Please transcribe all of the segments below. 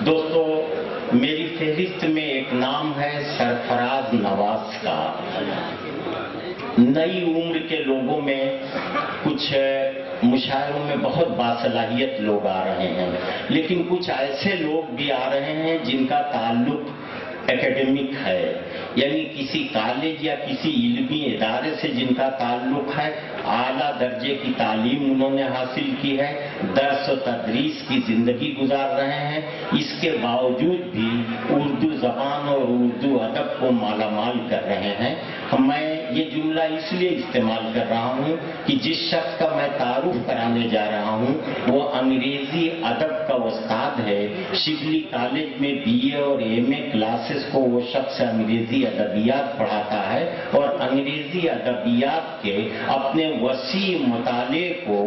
دوستو، میری فہرست میں ایک نام ہے سرفراز نواز کا۔ نئی عمر کے لوگوں میں کچھ مشاعروں میں بہت باصلاحیت لوگ آ رہے ہیں، لیکن کچھ ایسے لوگ بھی آ رہے ہیں جن کا تعلق اکیڈمک ہے، یعنی کسی کالج یا کسی علمی ادارے سے جن کا تعلق ہے، اعلیٰ درجے کی تعلیم انہوں نے حاصل کی ہے، درس و تدریس کی زندگی گزار رہے ہیں، اس کے باوجود بھی اردو زبان اور اردو ادب کو مالا مال کر رہے ہیں۔ میں یہ جملہ اس لیے استعمال کر رہا ہوں کہ جس شخص کا میں تعارف کرانے جا رہا ہوں وہ انگریزی ادب کا استاد ہے۔ شبلی کالج میں BA اور MA کلاسز کو وہ شخص انگریزی ادبیات پڑھاتا ہے اور انگریزی ادبیات کے اپنے وسیع مطالعے کو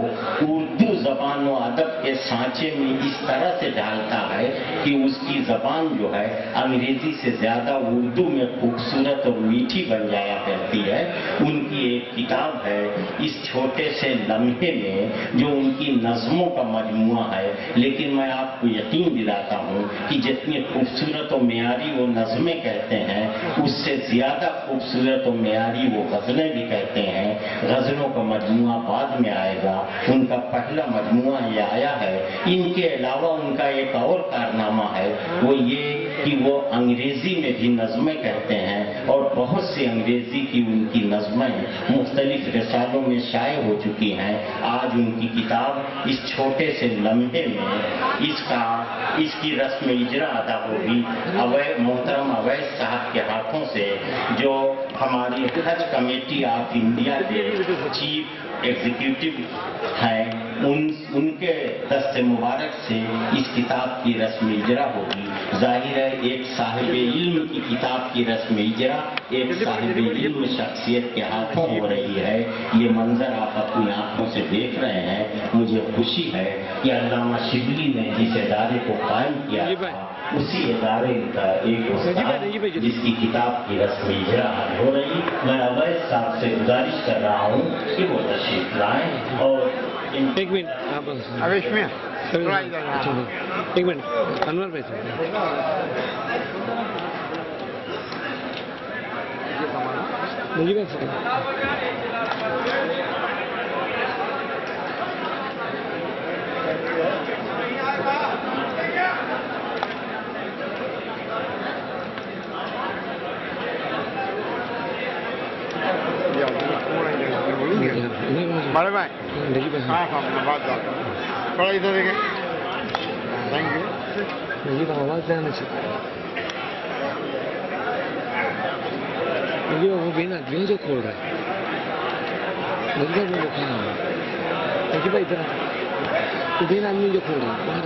اردو زبان و ادب کے سانچے میں اس طرح سے ڈالتا ہے کہ اس کی زبان جو ہے انگریزی سے زیادہ اردو میں خوبصورت اور میٹھی بن جایا کرتی ہے۔ ان کی ایک کتاب ہے اس چھوٹے سے لمحے میں، جو ان کی نظموں کا مجموعہ ہے، لیکن میں آپ کو یقین دلاتا ہوں کہ جتنی خوبصورت و معیاری وہ نظمیں کہتے ہیں اس سے زیادہ خوبصورت و معیاری وہ غزلیں بھی کہتے ہیں۔ غزلوں کا مجموعہ بعد میں آئے گا، ان کا پہلا مجموعہ یہ آیا ہے۔ ان کے علاوہ ان کا ایک اور کارنامہ ہے، وہ یہ کہ وہ انگریزی میں بھی نظمیں کہتے ہیں اور بہت سی انگریزی کی ان کی نظمیں مختلف رسالوں میں شائع ہو چکی ہیں۔ آج ان کی کتاب اس چھوٹے سے لمحے میں اس کی رسم اجرا ادا ہوگی محترم اویس صاحب کے ہاتھوں سے، جو ہماری حج کمیٹی آف انڈیا کے چیف ایگزیکٹو ہیں، ان کے دست مبارک سے اس کتاب کی رسم اجرا ہوگی۔ ظاہر ہے ایک صاحب علم کی کتاب کی رسم اجرا ایک صاحب علم شخصیت کے ہاتھوں ہو رہی ہے۔ یہ منظر آپ اپنی آنکھوں سے دیکھ رہے ہیں۔ مجھے خوشی ہے کہ علامہ شبلی نے جس ادارے کو قائم کیا تھا اسی ادارے کا ایک استاد جس کی کتاب کی رسم اجرا ہو رہی۔ میں اویس صاحب سے گزارش کر رہا ہوں کہ وہ تشریف لائیں اور ایک منٹ اویش میں ایک منٹ انور بھائی بڑے بھائی ہاں بات تھوڑا ادھر دیکھیں۔ Thank you. یہ تو آواز دینا چاہیے وہ بینا گرین جو کھول رہا ہے وہ کھانا ہے بھائی ادھر تو بین آدمی جو کھول رہا ہے باہر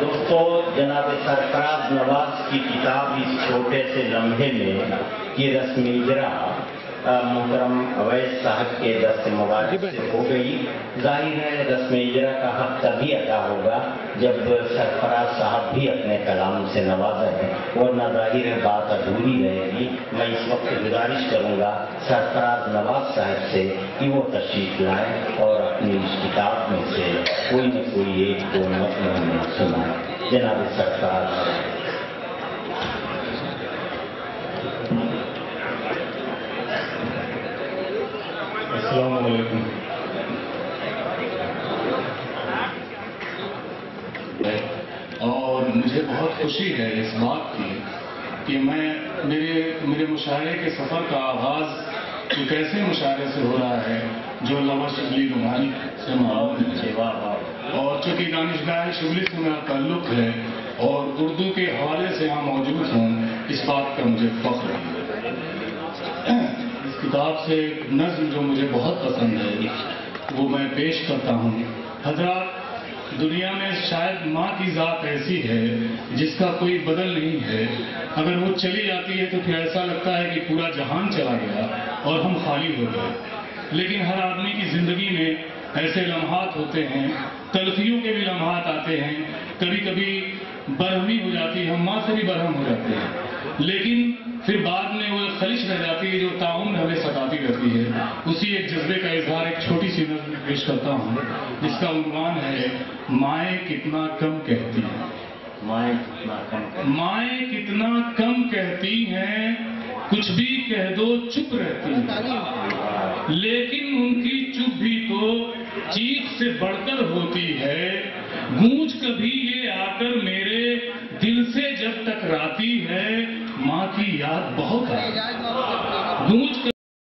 دوستو، جناب سرفراز نواز کی کتاب اس چھوٹے سے لمحے میں کی رسم اجرا محترم اویس صاحب کے دست مبارک سے ہو گئی۔ ظاہر ہے رسم اجرا کا حق تبھی ادا ہوگا جب سرفراز صاحب بھی اپنے کلام سے نوازا ہے، ورنہ ظاہر ہے بات ادھوری رہے گی۔ میں اس وقت گزارش کروں گا سرفراز نواز صاحب سے کہ وہ تشریف لائیں اور اپنی اس کتاب میں سے کوئی نہ کوئی ایک دو متن سنائیں۔ جناب سرفراز۔ السلام علیکم۔ اور مجھے بہت خوشی ہے اس بات کی کہ میں میرے مشاعرے کے سفر کا آغاز ایک ایسے مشاعرے سے ہو رہا ہے جو علامہ شبلی روحانی سے معلوم ہے، اور چونکہ دانشگاہ شبلی سے میرا تعلق ہے اور اردو کے حوالے سے یہاں موجود ہوں، اس بات کا مجھے فخر ہے۔ کتاب سے نظم جو مجھے بہت پسند ہے وہ میں پیش کرتا ہوں۔ حضرات، دنیا میں شاید ماں کی ذات ایسی ہے جس کا کوئی بدل نہیں ہے، اگر وہ چلی جاتی ہے تو پھر ایسا لگتا ہے کہ پورا جہان چلا گیا اور ہم خالی ہو گئے. لیکن ہر آدمی کی زندگی میں ایسے لمحات ہوتے ہیں، تلخیوں کے بھی لمحات آتے ہیں، کبھی کبھی برہمی ہو جاتی ہے، ہم ماں سے بھی برہم ہو جاتے ہیں، لیکن پھر بعد میں وہ خلش رہ جاتی ہے جو تعاون ہمیں ستاتی رہتی ہے. اسی ایک جذبے کا اظہار ایک چھوٹی سی نظم میں پیش کرتا ہوں جس کا عنوان ہے مائیں کتنا کم کہتی ہیں. مائیں کتنا کم کہتی ہیں، کچھ بھی کہہ دو چپ رہتی ہیں، لیکن ان کی چپ بھی تو چیخ سے بڑھ کر ہوتی ہے. گونج کبھی یہ آ کر میرے دل سے جب ٹکراتی ہے، ماں کی یاد بہت آتی ہے. گونج